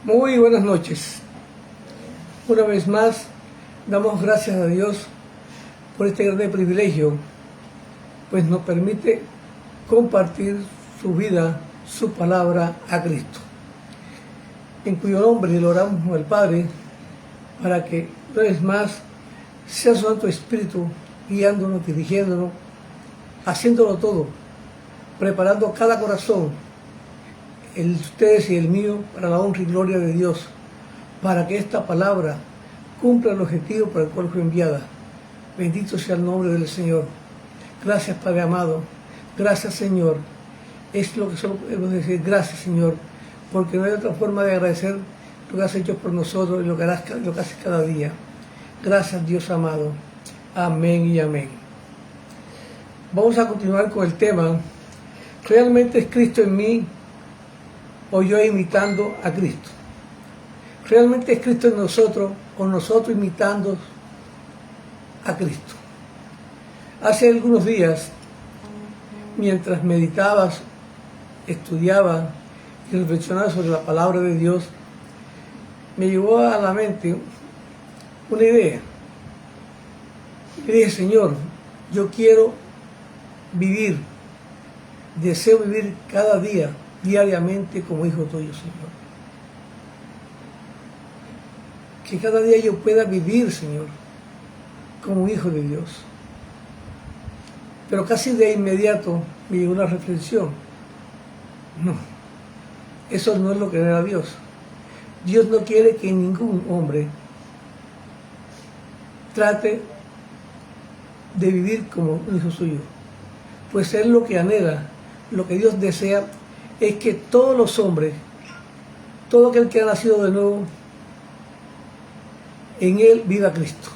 Muy buenas noches. Una vez más, damos gracias a Dios por este gran privilegio, pues nos permite compartir su vida, su palabra a Cristo, en cuyo nombre le oramos al Padre, para que una vez más sea su Santo Espíritu guiándonos, dirigiéndonos, haciéndolo todo, preparando cada corazón, el de ustedes y el mío, para la honra y gloria de Dios, para que esta palabra cumpla el objetivo para el cual fue enviada. Bendito sea el nombre del Señor. Gracias, Padre amado. Gracias, Señor. Es lo que solo podemos decir. Gracias, Señor, porque no hay otra forma de agradecer lo que has hecho por nosotros y lo que haces cada día. Gracias, Dios amado. Amén y amén. Vamos a continuar con el tema. ¿Realmente es Cristo en mí o yo imitando a Cristo? ¿Realmente es Cristo en nosotros o nosotros imitando a Cristo? Hace algunos días, mientras meditabas, estudiaba y reflexionaba sobre la palabra de Dios, me llegó a la mente una idea. Y dije, Señor, yo quiero vivir, deseo vivir cada día, diariamente como hijo tuyo, Señor. Que cada día yo pueda vivir, Señor, como hijo de Dios. Pero casi de inmediato me llegó una reflexión. No, eso no es lo que era Dios. Dios no quiere que ningún hombre trate de vivir como un hijo suyo. Pues Él lo que anhela, lo que Dios desea, es que todos los hombres, todo aquel que ha nacido de nuevo, en Él viva Cristo.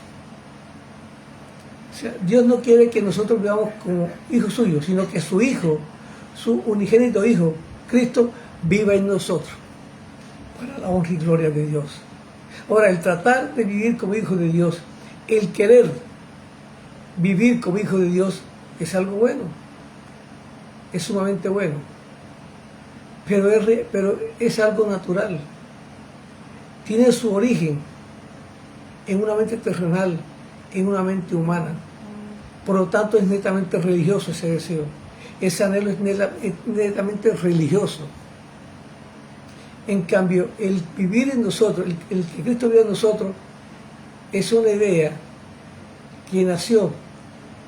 O sea, Dios no quiere que nosotros vivamos como hijos suyos, sino que su Hijo, su unigénito Hijo, Cristo, viva en nosotros, para la honra y gloria de Dios. Ahora, el tratar de vivir como hijo de Dios, el querer vivir como hijo de Dios, es algo bueno, es sumamente bueno, pero es algo natural, tiene su origen en una mente terrenal, en una mente humana. Por lo tanto, es netamente religioso ese deseo. Ese anhelo es netamente religioso. En cambio, el vivir en nosotros, el que Cristo vive en nosotros, es una idea que nació,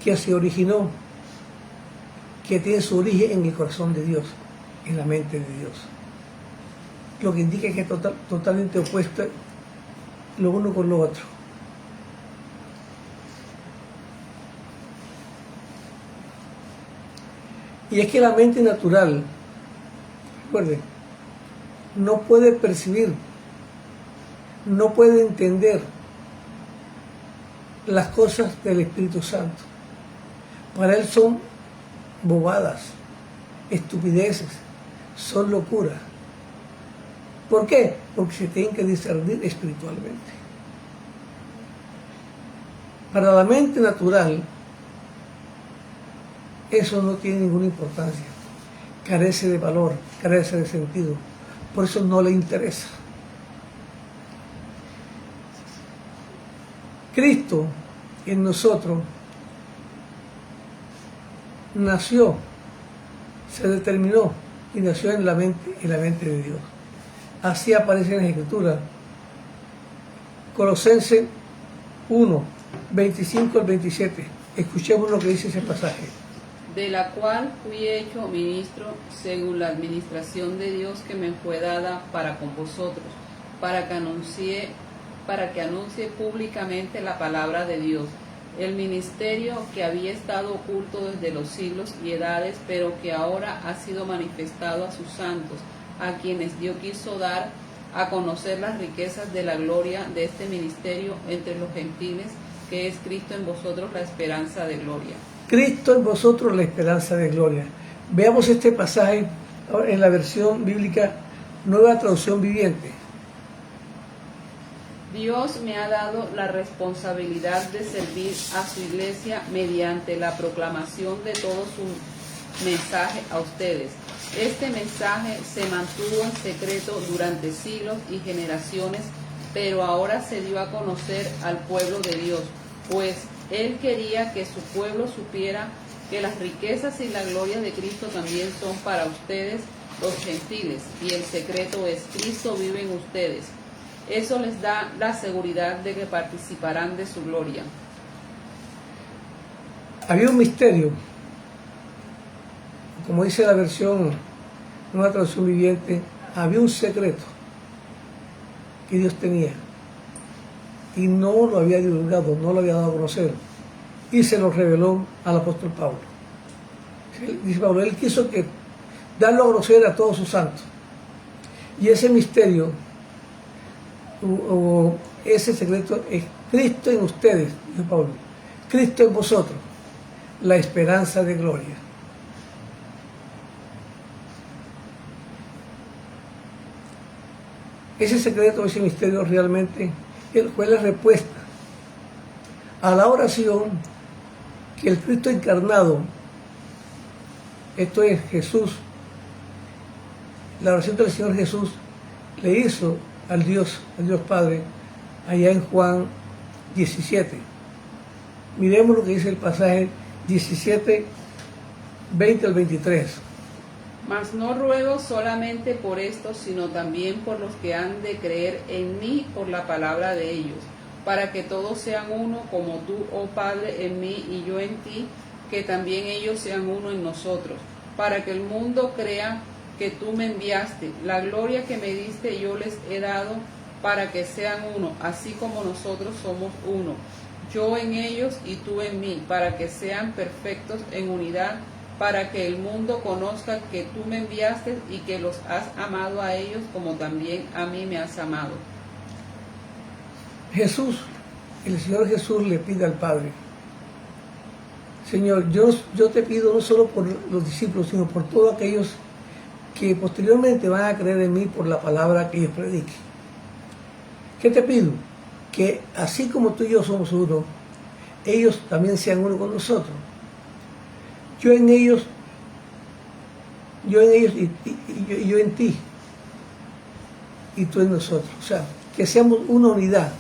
que se originó, que tiene su origen en el corazón de Dios, en la mente de Dios. Lo que indica que es totalmente opuesto lo uno con lo otro. Y es que la mente natural, recuerden, no puede percibir, no puede entender las cosas del Espíritu Santo. Para él son bobadas, estupideces, son locuras. ¿Por qué? Porque se tienen que discernir espiritualmente. Para la mente natural, eso no tiene ninguna importancia, carece de valor, carece de sentido, por eso no le interesa. Cristo en nosotros nació, se determinó y nació en la mente de Dios. Así aparece en la Escritura. Colosenses 1, 25 al 27. Escuchemos lo que dice ese pasaje. De la cual fui hecho ministro según la administración de Dios que me fue dada para con vosotros, para que anuncie públicamente la palabra de Dios, el ministerio que había estado oculto desde los siglos y edades, pero que ahora ha sido manifestado a sus santos, a quienes Dios quiso dar a conocer las riquezas de la gloria de este ministerio entre los gentiles, que es Cristo en vosotros la esperanza de gloria. Cristo en vosotros la esperanza de gloria. Veamos este pasaje en la versión bíblica Nueva Traducción Viviente. Dios me ha dado la responsabilidad de servir a su iglesia mediante la proclamación de todos mensaje a ustedes. Este mensaje se mantuvo en secreto durante siglos y generaciones, pero ahora se dio a conocer al pueblo de Dios, pues Él quería que su pueblo supiera que las riquezas y la gloria de Cristo también son para ustedes, los gentiles, y el secreto es: Cristo vive en ustedes. Eso les da la seguridad de que participarán de su gloria. Había un misterio, como dice la versión, una traducción viviente, había un secreto que Dios tenía y no lo había divulgado, no lo había dado a conocer, y se lo reveló al apóstol Pablo. Dice Pablo, él quiso darlo a conocer a todos sus santos, y ese misterio, o ese secreto es Cristo en ustedes, dice Pablo, Cristo en vosotros, la esperanza de gloria. Ese secreto, ese misterio realmente fue la respuesta a la oración que el Cristo encarnado, esto es Jesús, la oración del Señor Jesús le hizo al Dios Padre, allá en Juan 17. Miremos lo que dice el pasaje 17, 20 al 23. Mas no ruego solamente por esto, sino también por los que han de creer en mí por la palabra de ellos, para que todos sean uno, como tú, oh Padre, en mí y yo en ti, que también ellos sean uno en nosotros, para que el mundo crea que tú me enviaste. La gloria que me diste yo les he dado, para que sean uno, así como nosotros somos uno, yo en ellos y tú en mí, para que sean perfectos en unidad, para que el mundo conozca que tú me enviaste y que los has amado a ellos como también a mí me has amado. Jesús, el Señor Jesús le pide al Padre, Señor, yo te pido no solo por los discípulos, sino por todos aquellos que posteriormente van a creer en mí por la palabra que yo predique. ¿Qué te pido? Que así como tú y yo somos uno, ellos también sean uno con nosotros. Yo en ellos y yo en ti, y tú en nosotros. O sea, que seamos una unidad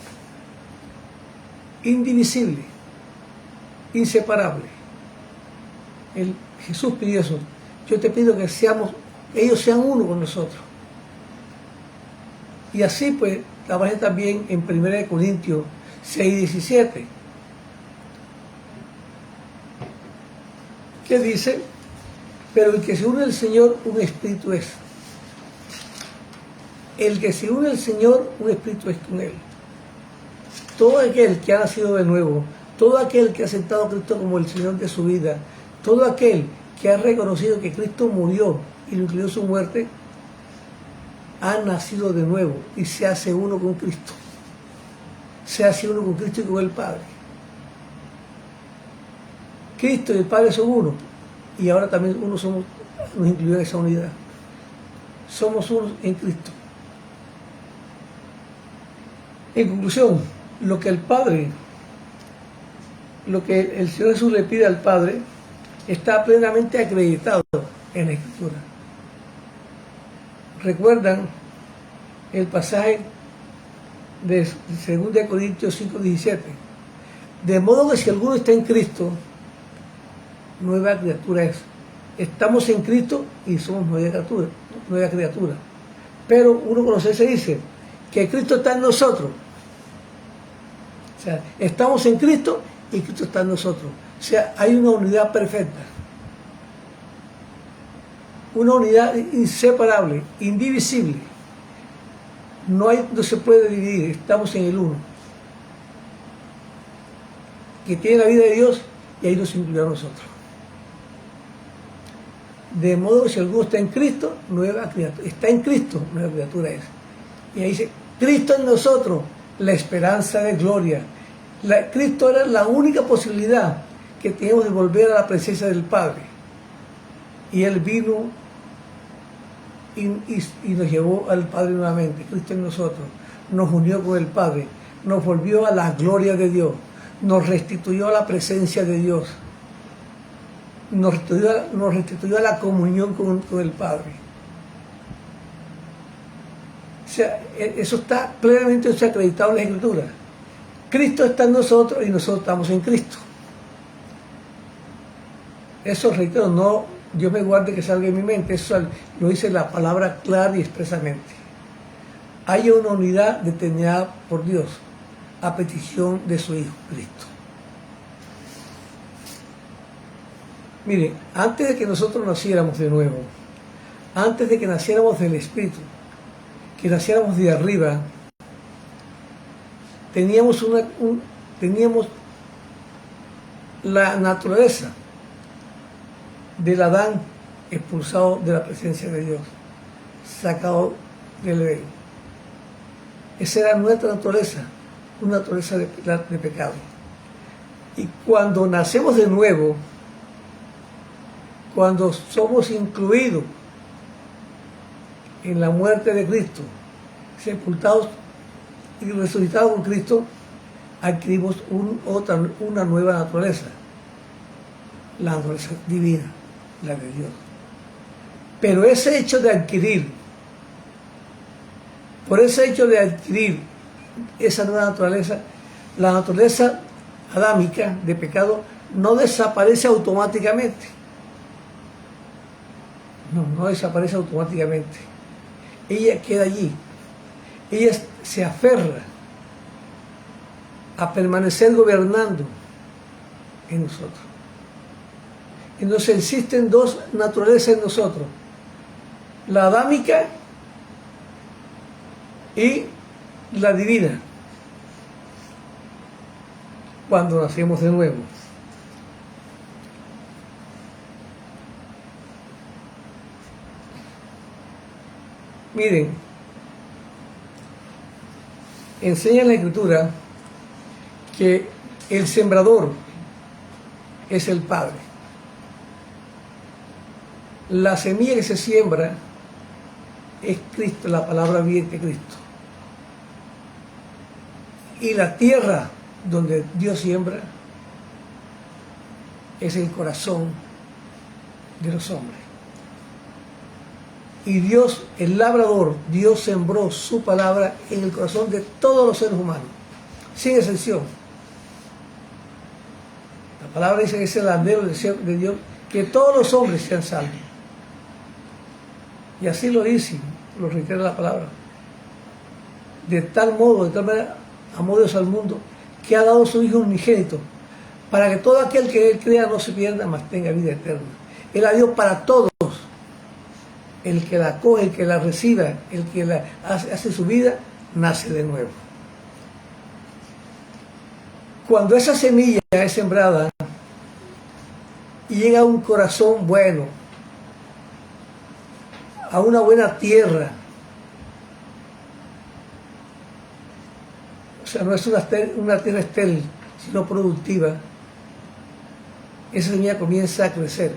indivisible, inseparable. Jesús pidió eso. Yo te pido que ellos sean uno con nosotros. Y así pues, aparece también en 1 Corintios 6:17. Que dice, pero el que se une al Señor, un espíritu es. El que se une al Señor, un espíritu es con Él. Todo aquel que ha nacido de nuevo, todo aquel que ha aceptado a Cristo como el Señor de su vida, todo aquel que ha reconocido que Cristo murió y lo incluyó su muerte, ha nacido de nuevo y se hace uno con Cristo. Se hace uno con Cristo y con el Padre. Cristo y el Padre son uno, y ahora también nos incluyó en esa unidad. Somos uno en Cristo. En conclusión, lo que el Señor Jesús le pide al Padre está plenamente acreditado en la Escritura. ¿Recuerdan el pasaje de 2 Corintios 5:17? De modo que si alguno está en Cristo, nueva criatura es. Estamos en Cristo y somos nueva criatura. Pero uno conoce, se dice que Cristo está en nosotros. O sea, estamos en Cristo y Cristo está en nosotros. O sea, hay una unidad perfecta. Una unidad inseparable, indivisible. No se puede dividir, estamos en el uno. Que tiene la vida de Dios y ahí nos incluye a nosotros. De modo que si alguno está en Cristo, nueva criatura. Está en Cristo, nueva criatura es. Y ahí dice, Cristo en nosotros, la esperanza de gloria. Cristo era la única posibilidad que teníamos de volver a la presencia del Padre. Y Él vino y nos llevó al Padre nuevamente. Cristo en nosotros nos unió con el Padre, nos volvió a la gloria de Dios, nos restituyó a la presencia de Dios. nos restituyó a la comunión con el Padre. O sea, eso está plenamente acreditado en la Escritura. Cristo está en nosotros y nosotros estamos en Cristo. Eso, reitero, no, Dios me guarde que salga en mi mente, eso lo dice la palabra clara y expresamente. Hay una unidad determinada por Dios a petición de su Hijo Cristo. Miren, antes de que nosotros naciéramos de nuevo, antes de que naciéramos del Espíritu, que naciéramos de arriba, teníamos la naturaleza del Adán expulsado de la presencia de Dios, sacado del Edén. Esa era nuestra naturaleza, una naturaleza de pecado. Y cuando nacemos de nuevo, cuando somos incluidos en la muerte de Cristo, sepultados y resucitados con Cristo, adquirimos una nueva naturaleza, la naturaleza divina, la de Dios. Pero ese hecho de adquirir, por ese hecho de adquirir esa nueva naturaleza, la naturaleza adámica de pecado no desaparece automáticamente. No desaparece automáticamente. Ella queda allí. Ella se aferra a permanecer gobernando en nosotros. Entonces existen dos naturalezas en nosotros: la adámica y la divina, cuando nacemos de nuevo. Miren, enseña la Escritura que el sembrador es el Padre. La semilla que se siembra es Cristo, la palabra viviente Cristo. Y la tierra donde Dios siembra es el corazón de los hombres. Y Dios, el labrador, Dios sembró su palabra en el corazón de todos los seres humanos, sin excepción. La palabra dice que es el anhelo de Dios, que todos los hombres sean salvos. Y así lo dice, lo reitera la palabra. De tal manera, amó Dios al mundo, que ha dado su Hijo unigénito, para que todo aquel que Él crea no se pierda, mas tenga vida eterna. Él la dio para todos. El que la acoge, el que la reciba, el que la hace su vida, nace de nuevo. Cuando esa semilla es sembrada y llega a un corazón bueno, a una buena tierra, o sea, no es una tierra estéril, sino productiva, esa semilla comienza a crecer.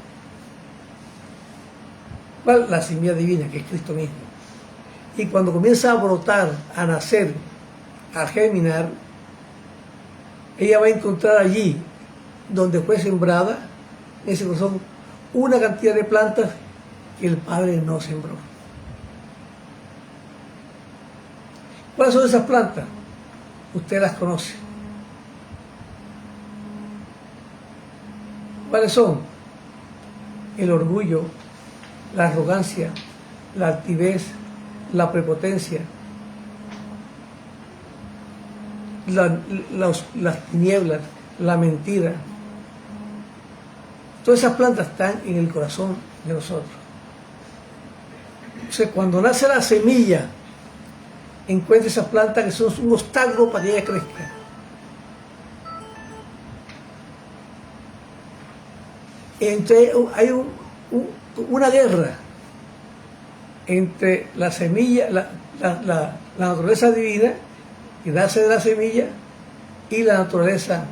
¿Cuál? La semilla divina, que es Cristo mismo. Y cuando comienza a brotar, a nacer, a germinar, ella va a encontrar allí, donde fue sembrada, en ese corazón, una cantidad de plantas que el Padre no sembró. ¿Cuáles son esas plantas? Usted las conoce. ¿Cuáles son? El orgullo, la arrogancia, la altivez, la prepotencia, las tinieblas, la mentira. Todas esas plantas están en el corazón de nosotros. O sea, cuando nace la semilla, encuentra esas plantas que son un obstáculo para que ella crezca. Hay una guerra entre la semilla, la naturaleza divina, que nace de la semilla, y la naturaleza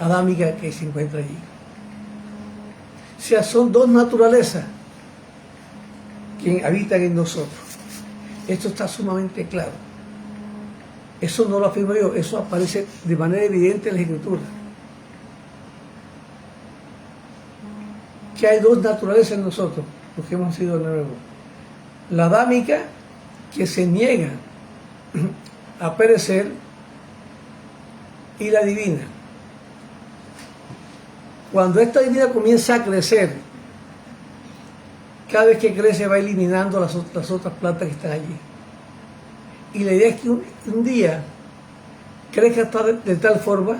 adámica que se encuentra allí. O sea, son dos naturalezas que habitan en nosotros. Esto está sumamente claro. Eso no lo afirmo yo, eso aparece de manera evidente en la Escritura. que hay dos naturalezas en nosotros, los que hemos sido nuevos. La adámica, que se niega a perecer, y la divina. Cuando esta divina comienza a crecer, cada vez que crece va eliminando las otras plantas que están allí. Y la idea es que un día crezca de tal forma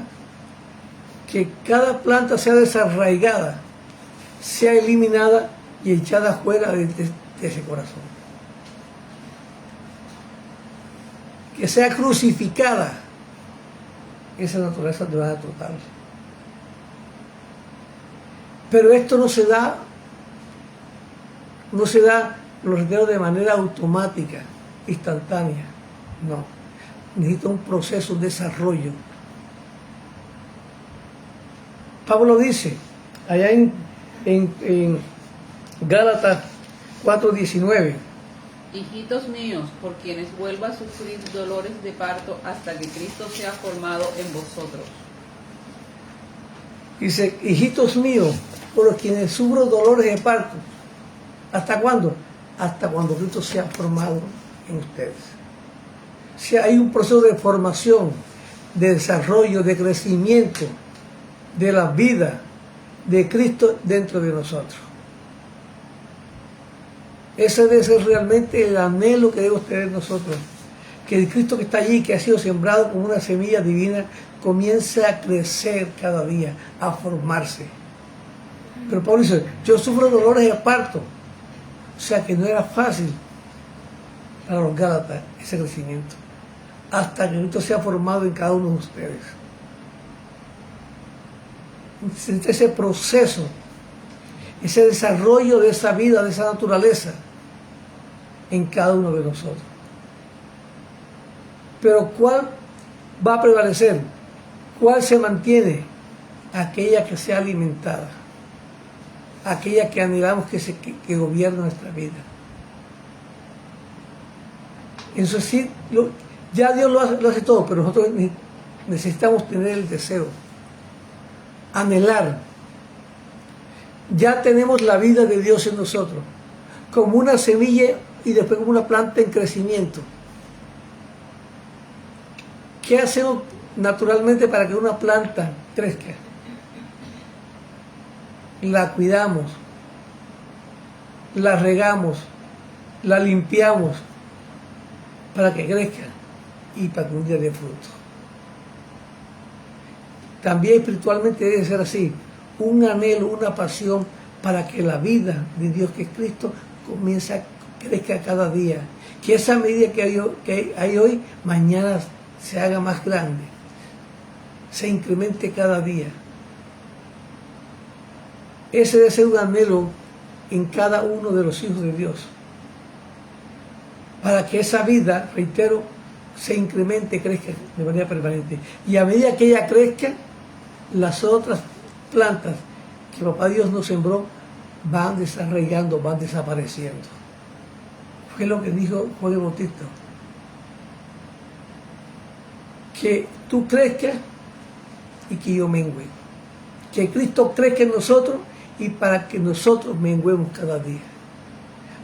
que cada planta sea desarraigada, sea eliminada y echada fuera de ese corazón. Que sea crucificada esa naturaleza de manera total. Pero esto no se da, lo reitero, de manera automática, instantánea. No. Necesita un proceso de desarrollo. Pablo dice, allá en Gálatas 4:19, hijitos míos, por quienes vuelva a sufrir dolores de parto hasta que Cristo sea formado en vosotros. Dice, hijitos míos, por los quienes sufro dolores de parto. ¿Hasta cuándo? Hasta cuando Cristo sea formado en ustedes. Si hay un proceso de formación, de desarrollo, de crecimiento de la vida de Cristo dentro de nosotros. Ese debe ser realmente el anhelo que debemos tener nosotros. Que el Cristo que está allí, que ha sido sembrado como una semilla divina, comience a crecer cada día, a formarse. Pero Pablo dice, yo sufro dolores de parto. O sea que no era fácil para los Gálatas ese crecimiento. Hasta que Cristo sea formado en cada uno de ustedes. Ese proceso, ese desarrollo de esa vida, de esa naturaleza en cada uno de nosotros. Pero ¿cuál va a prevalecer? ¿Cuál se mantiene? Aquella que sea alimentada, aquella que anhelamos que gobierne nuestra vida. Eso sí, ya Dios lo hace todo, pero nosotros necesitamos tener el deseo, anhelar. Ya tenemos la vida de Dios en nosotros, como una semilla y después como una planta en crecimiento. ¿Qué hacemos naturalmente para que una planta crezca? La cuidamos, la regamos, la limpiamos para que crezca y para que un día dé fruto. También espiritualmente debe ser así, un anhelo, una pasión para que la vida de Dios, que es Cristo, comience a crecer cada día. Que esa medida que hay hoy, mañana se haga más grande, se incremente cada día. Ese debe ser un anhelo en cada uno de los hijos de Dios, para que esa vida, reitero, se incremente, crezca de manera permanente. Y a medida que ella crezca, las otras plantas que Papá Dios nos sembró van desarraigando, van desapareciendo. Fue lo que dijo Juan el Bautista. Que tú crezcas y que yo mengüe. Que Cristo crezca en nosotros y para que nosotros menguemos cada día.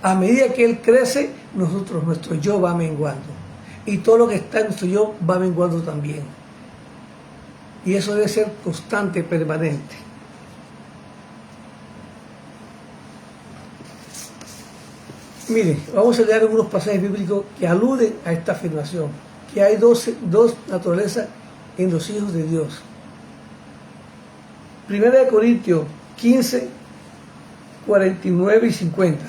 A medida que Él crece, nuestro yo va menguando. Y todo lo que está en nuestro yo va menguando también. Y eso debe ser constante, permanente. Miren, vamos a leer algunos pasajes bíblicos que aluden a esta afirmación, que hay dos naturalezas en los hijos de Dios. 1 Corintios 15, 49 y 50.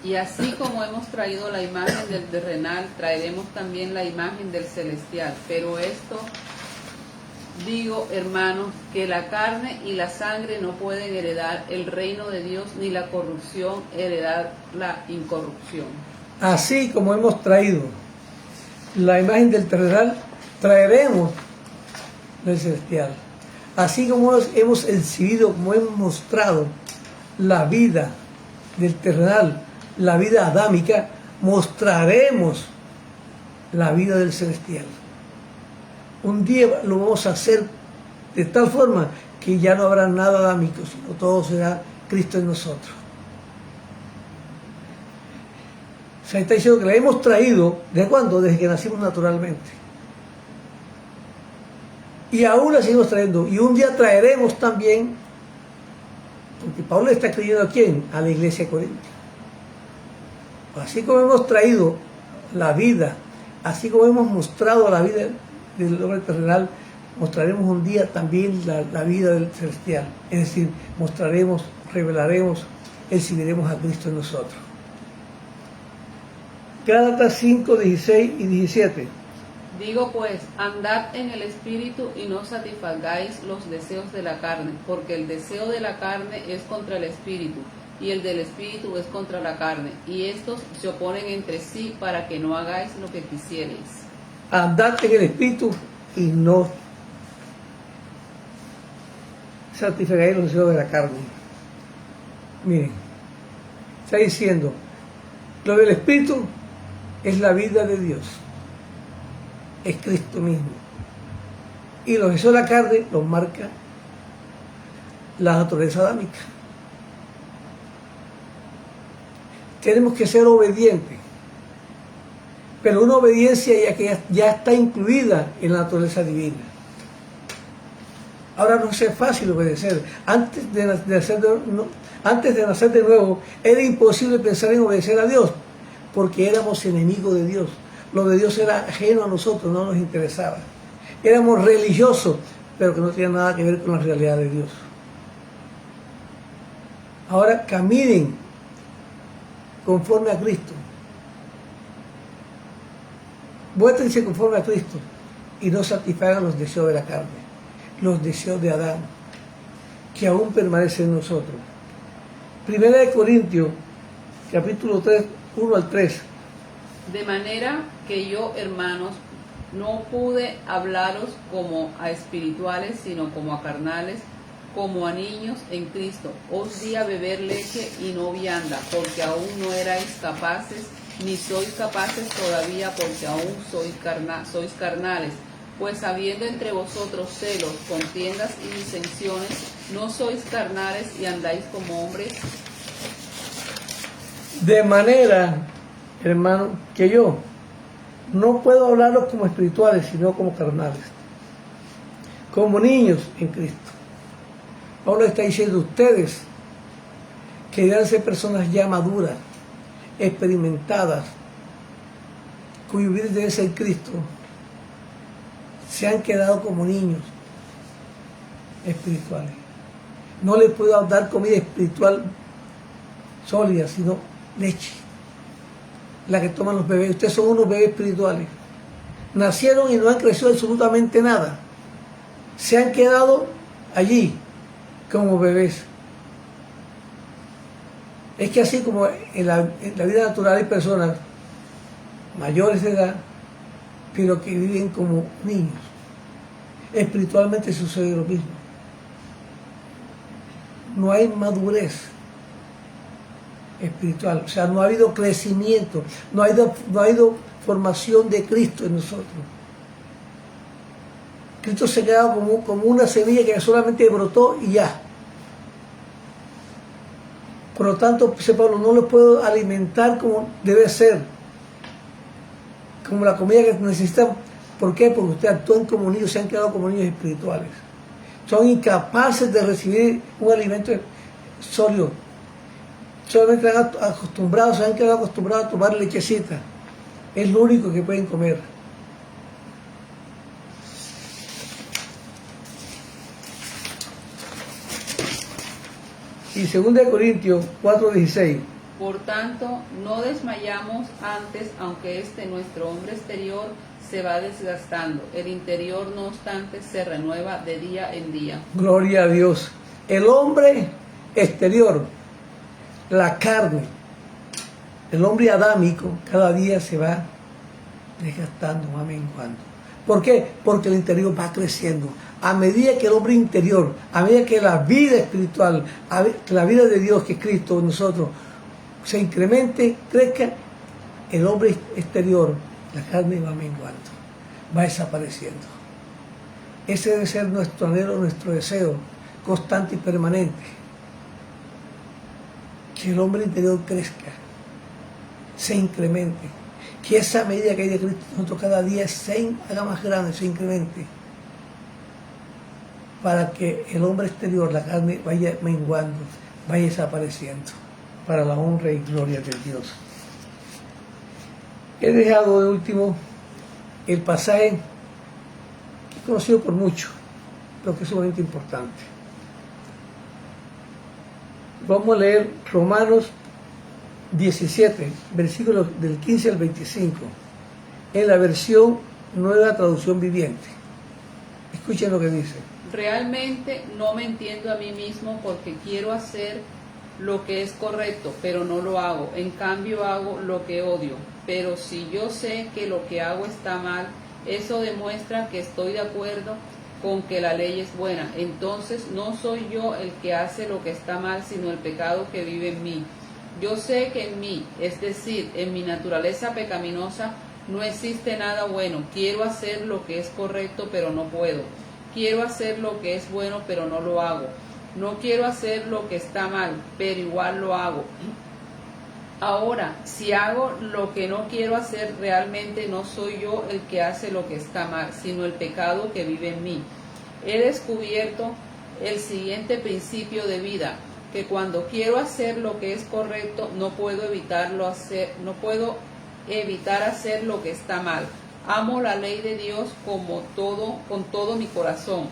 Y así como hemos traído la imagen del terrenal, traeremos también la imagen del celestial. Pero esto digo, hermanos, que la carne y la sangre no pueden heredar el reino de Dios, ni la corrupción heredar la incorrupción. Así como hemos traído la imagen del terrenal, traeremos del celestial. Así como hemos exhibido, como hemos mostrado la vida del terrenal, la vida adámica, mostraremos la vida del celestial. Un día lo vamos a hacer de tal forma que ya no habrá nada adámico, sino todo será Cristo en nosotros. Se está diciendo que la hemos traído, ¿de cuándo? Desde que nacimos naturalmente. Y aún la seguimos trayendo. Y un día traeremos también, porque Pablo está escribiendo ¿a quién? A la iglesia de Corinto. Así como hemos traído la vida, así como hemos mostrado la vida del hombre terrenal, mostraremos un día también la vida del celestial. Es decir, mostraremos, revelaremos, exhibiremos a Cristo en nosotros. Gálatas 5, 16 y 17. Digo pues, andad en el Espíritu y no satisfagáis los deseos de la carne, porque el deseo de la carne es contra el Espíritu, y el del Espíritu es contra la carne, y estos se oponen entre sí para que no hagáis lo que quisierais. Andad en el Espíritu y no satisfagáis los deseos de la carne. Miren, está diciendo, lo del Espíritu es la vida de Dios, es Cristo mismo. Y los deseos de la carne los marca la naturaleza adámica. Tenemos que ser obedientes, pero una obediencia ya está incluida en la naturaleza divina. Ahora no es fácil obedecer. Antes de nacer de nuevo, era imposible pensar en obedecer a Dios, porque éramos enemigos de Dios. Lo de Dios era ajeno a nosotros, no nos interesaba. Éramos religiosos, pero que no tenía nada que ver con la realidad de Dios. Ahora caminen conforme a Cristo. Muéstrense conforme a Cristo y no satisfagan los deseos de la carne, los deseos de Adán, que aún permanecen en nosotros. Primera de Corintios, capítulo 3, 1 al 3. De manera que yo, hermanos, no pude hablaros como a espirituales, sino como a carnales, como a niños en Cristo. Os di a beber leche y no vianda, porque aún no erais capaces, ni sois capaces todavía, porque aún sois carnales. Pues habiendo entre vosotros celos, contiendas y disensiones, ¿no sois carnales y andáis como hombres? De manera, hermano, que yo no puedo hablarlos como espirituales, sino como carnales, como niños en Cristo. Pablo está diciendo, ustedes que deben ser personas ya maduras, experimentadas, cuyo vida debe ser Cristo, se han quedado como niños espirituales. No les puedo dar comida espiritual sólida, sino leche, la que toman los bebés. Ustedes son unos bebés espirituales. Nacieron y no han crecido absolutamente nada. Se han quedado allí como bebés. Es que así como en la vida natural hay personas mayores de edad, pero que viven como niños. Espiritualmente sucede lo mismo. No hay madurez espiritual, o sea, no ha habido crecimiento, no ha habido formación de Cristo en nosotros. Cristo se ha quedado como una semilla que solamente brotó y ya. Por lo tanto, dice Pablo, no lo puedo alimentar como debe ser, como la comida que necesitan. ¿Por qué? Porque ustedes actúan como niños, se han quedado como niños espirituales. Son incapaces de recibir un alimento sólido. Solamente se han quedado acostumbrados a tomar lechecita. Es lo único que pueden comer. Y 2 Corintios 4:16. Por tanto, no desmayamos antes, aunque nuestro hombre exterior se va desgastando. El interior, no obstante, se renueva de día en día. Gloria a Dios. El hombre exterior, la carne, el hombre adámico, cada día se va desgastando, va menguando. ¿Por qué? Porque el interior va creciendo. A medida que el hombre interior, a medida que la vida espiritual, que la vida de Dios, que es Cristo en nosotros, se incremente, crezca, el hombre exterior, la carne va menguando, va desapareciendo. Ese debe ser nuestro anhelo, nuestro deseo constante y permanente. que el hombre interior crezca, se incremente, que esa medida que hay de Cristo nosotros cada día se haga más grande, se incremente, para que el hombre exterior, la carne, vaya menguando, vaya desapareciendo, para la honra y gloria de Dios. He dejado de último el pasaje que es conocido por muchos, pero que es sumamente importante. Vamos a leer Romanos 17, versículos del 15 al 25, en la versión Nueva Traducción Viviente. Escuchen lo que dice. Realmente no me entiendo a mí mismo porque quiero hacer lo que es correcto, pero no lo hago. En cambio hago lo que odio. Pero si yo sé que lo que hago está mal, eso demuestra que estoy de acuerdo con que la ley es buena. Entonces no soy yo el que hace lo que está mal, sino el pecado que vive en mí. Yo sé que en mí, es decir, en mi naturaleza pecaminosa, no existe nada bueno. Quiero hacer lo que es correcto, pero no puedo. Quiero hacer lo que es bueno, pero no lo hago. No quiero hacer lo que está mal, pero igual lo hago. Ahora, si hago lo que no quiero hacer, realmente no soy yo el que hace lo que está mal, sino el pecado que vive en mí. He descubierto el siguiente principio de vida, que cuando quiero hacer lo que es correcto, no puedo evitar hacer lo que está mal. Amo la ley de Dios con todo mi corazón,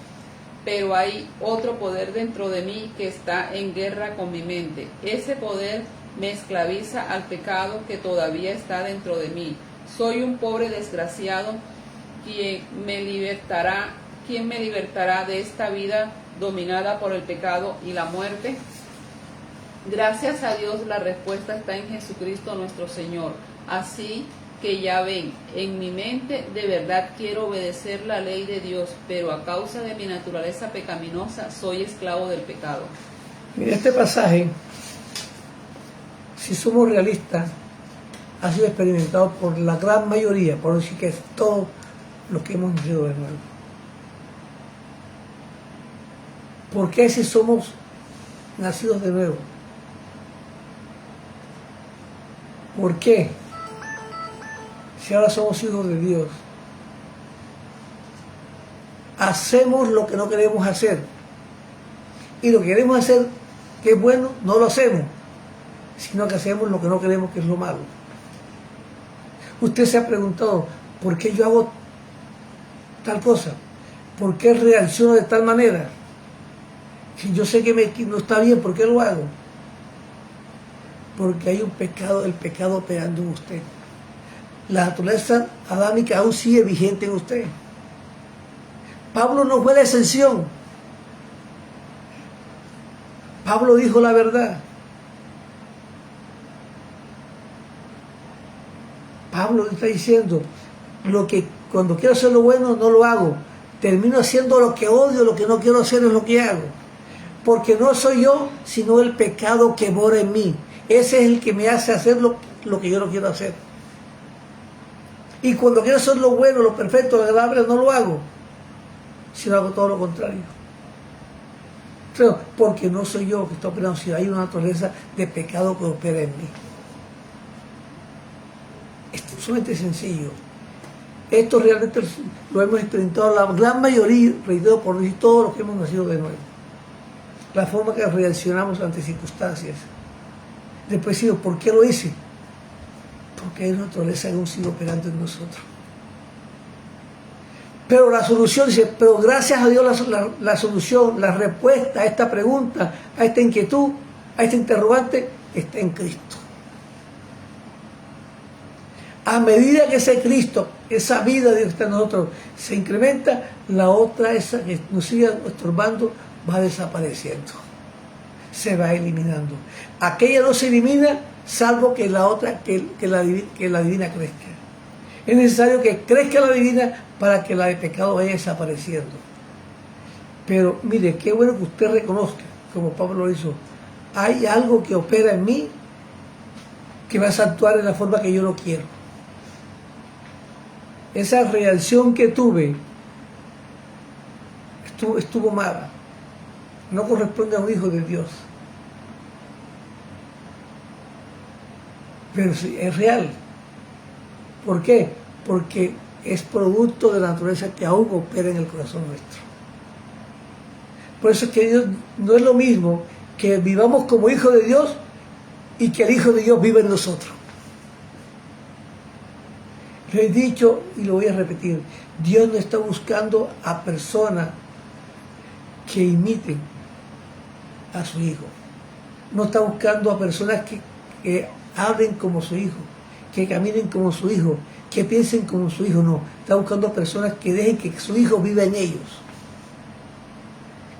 pero hay otro poder dentro de mí que está en guerra con mi mente. Ese poder me esclaviza al pecado que todavía está dentro de mí. Soy un pobre desgraciado. ¿Quién me libertará de esta vida dominada por el pecado y la muerte? Gracias a Dios la respuesta está en Jesucristo nuestro Señor. Así que ya ven, en mi mente de verdad quiero obedecer la ley de Dios, pero a causa de mi naturaleza pecaminosa soy esclavo del pecado. Mira, este pasaje, si somos realistas, ha sido experimentado por la gran mayoría, por decir que es todos los que hemos nacido de nuevo. ¿Por qué si somos nacidos de nuevo? ¿Por qué? Si ahora somos hijos de Dios, hacemos lo que no queremos hacer. Y lo que queremos hacer, que es bueno, no lo hacemos, sino que hacemos lo que no queremos, que es lo malo. Usted se ha preguntado, ¿por qué yo hago tal cosa? ¿Por qué reacciono de tal manera? Si yo sé que no está bien, ¿por qué lo hago? Porque hay un pecado, el pecado operando en usted. La naturaleza adámica aún sigue vigente en usted. Pablo no fue la excepción. Pablo dijo la verdad. Pablo está diciendo, cuando quiero hacer lo bueno no lo hago. Termino haciendo lo que odio, lo que no quiero hacer es lo que hago. Porque no soy yo, sino el pecado que mora en mí. Ese es el que me hace hacer lo que yo no quiero hacer. Y cuando quiero hacer lo bueno, lo perfecto, lo agradable, no lo hago, sino hago todo lo contrario. Pero porque no soy yo que está operando, sino hay una naturaleza de pecado que opera en mí. Esto es sumamente sencillo. Esto realmente lo hemos experimentado la gran mayoría, reitero, por decir todos los que hemos nacido de nuevo. La forma que reaccionamos ante circunstancias. Después digo, ¿por qué lo hice? Porque hay una naturaleza que aún sigue operando en nosotros. Pero la solución, dice, pero gracias a Dios la solución, la respuesta a esta pregunta, a esta inquietud, a este interrogante, está en Cristo. A medida que ese Cristo, esa vida de Dios que está en nosotros, se incrementa, la otra, esa que nos sigue estorbando, va desapareciendo. Se va eliminando. Aquella no se elimina, salvo que la otra, que la divina crezca. Es necesario que crezca la divina para que la de pecado vaya desapareciendo. Pero mire, qué bueno que usted reconozca, como Pablo lo hizo, hay algo que opera en mí que va a actuar en la forma que yo no quiero. Esa reacción que tuve estuvo mala. No corresponde a un hijo de Dios. pero sí, es real. ¿Por qué? Porque es producto de la naturaleza que aún opera en el corazón nuestro. Por eso es que Dios no es lo mismo que vivamos como hijos de Dios y que el Hijo de Dios vive en nosotros. Lo he dicho y lo voy a repetir. Dios no está buscando a personas que imiten a su Hijo. No está buscando a personas que hablen como su Hijo, que caminen como su Hijo, que piensen como su Hijo. No, está buscando a personas que dejen que su Hijo viva en ellos.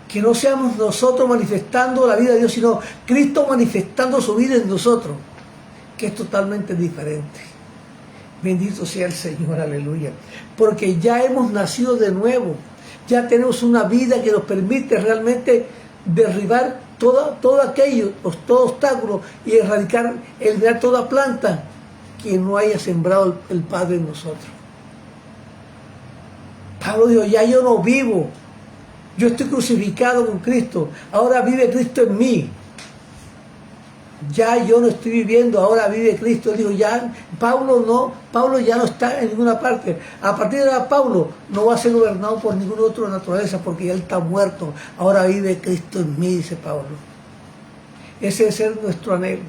Que no seamos nosotros manifestando la vida de Dios, sino Cristo manifestando su vida en nosotros, que es totalmente diferente. Bendito sea el Señor, aleluya. Porque ya hemos nacido de nuevo, ya tenemos una vida que nos permite realmente derribar todo aquello, todo obstáculo y eliminar toda planta que no haya sembrado el Padre en nosotros. Pablo dijo, ya yo no vivo, yo estoy crucificado con Cristo, ahora vive Cristo en mí. Ya yo no estoy viviendo, ahora vive Cristo. Él dijo, ya, Pablo ya no está en ninguna parte. A partir de ahora Pablo no va a ser gobernado por ninguna otra naturaleza porque ya él está muerto. Ahora vive Cristo en mí, dice Pablo. Ese debe ser nuestro anhelo.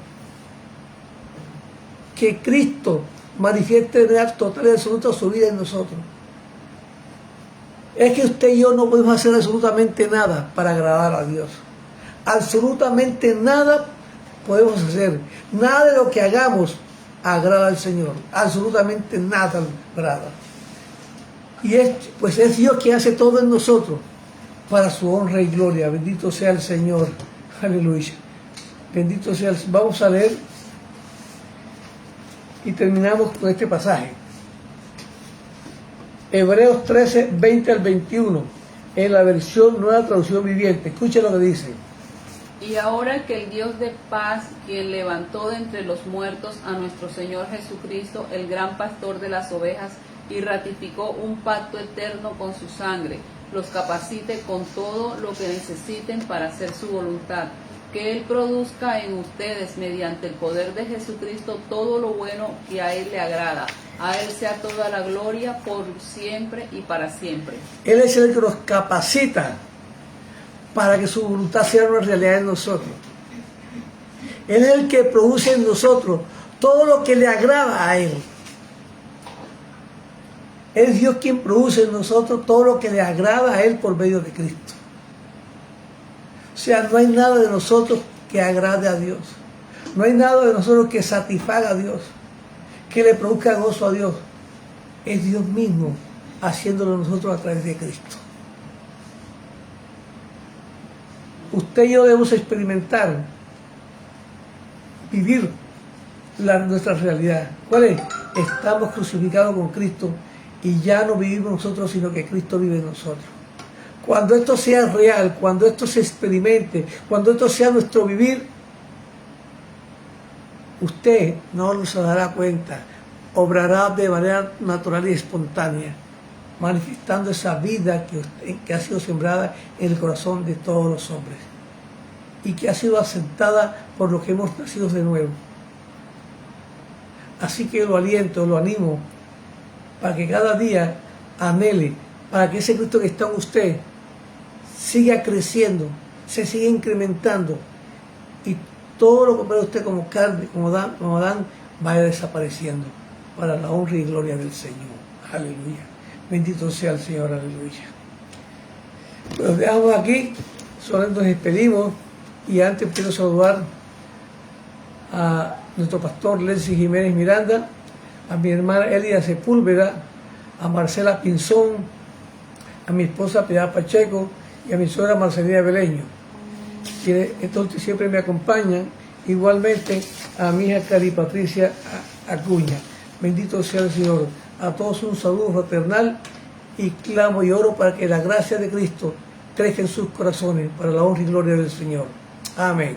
Que Cristo manifieste de manera total y absoluta su vida en nosotros. Es que usted y yo no podemos hacer absolutamente nada para agradar a Dios. Absolutamente nada podemos hacer. Nada de lo que hagamos agrada al Señor. Absolutamente nada agrada. Y pues es Dios quien hace todo en nosotros para su honra y gloria. Bendito sea el Señor. Aleluya. Bendito sea el Señor. Vamos a leer y terminamos con este pasaje. Hebreos 13, 20 al 21. En la versión Nueva Traducción Viviente. Escuchen lo que dice. Y ahora que el Dios de paz, quien levantó de entre los muertos a nuestro Señor Jesucristo, el gran pastor de las ovejas, y ratificó un pacto eterno con su sangre, los capacite con todo lo que necesiten para hacer su voluntad, que Él produzca en ustedes, mediante el poder de Jesucristo, todo lo bueno que a Él le agrada. A Él sea toda la gloria por siempre y para siempre. Él es el que nos capacita para que su voluntad sea una realidad en nosotros. Él es el que produce en nosotros todo lo que le agrada a Él. Es Dios quien produce en nosotros todo lo que le agrada a Él por medio de Cristo. O sea, no hay nada de nosotros que agrade a Dios. No hay nada de nosotros que satisfaga a Dios, que le produzca gozo a Dios. Es Dios mismo haciéndolo nosotros a través de Cristo. Usted y yo debemos experimentar, vivir nuestra realidad. ¿Cuál es? Estamos crucificados con Cristo y ya no vivimos nosotros, sino que Cristo vive en nosotros. Cuando esto sea real, cuando esto se experimente, cuando esto sea nuestro vivir, usted no se dará cuenta, obrará de manera natural y espontánea, manifestando esa vida que ha sido sembrada en el corazón de todos los hombres y que ha sido aceptada por los que hemos nacido de nuevo. Así que lo aliento, lo animo, para que cada día anhele, para que ese Cristo que está en usted siga creciendo, se siga incrementando y todo lo que para usted como carne, como Adán, vaya desapareciendo para la honra y gloria del Señor. Aleluya. Bendito sea el Señor, aleluya. Pues dejamos aquí, solo nos despedimos y antes quiero saludar a nuestro pastor Leslie Jiménez Miranda, a mi hermana Elia Sepúlveda, a Marcela Pinzón, a mi esposa Piedad Pacheco y a mi suegra Marcelina Beleño, quienes entonces siempre me acompañan, igualmente a mi hija Cari Patricia Acuña. Bendito sea el Señor. A todos un saludo fraternal y clamo y oro para que la gracia de Cristo crezca en sus corazones para la honra y gloria del Señor. Amén.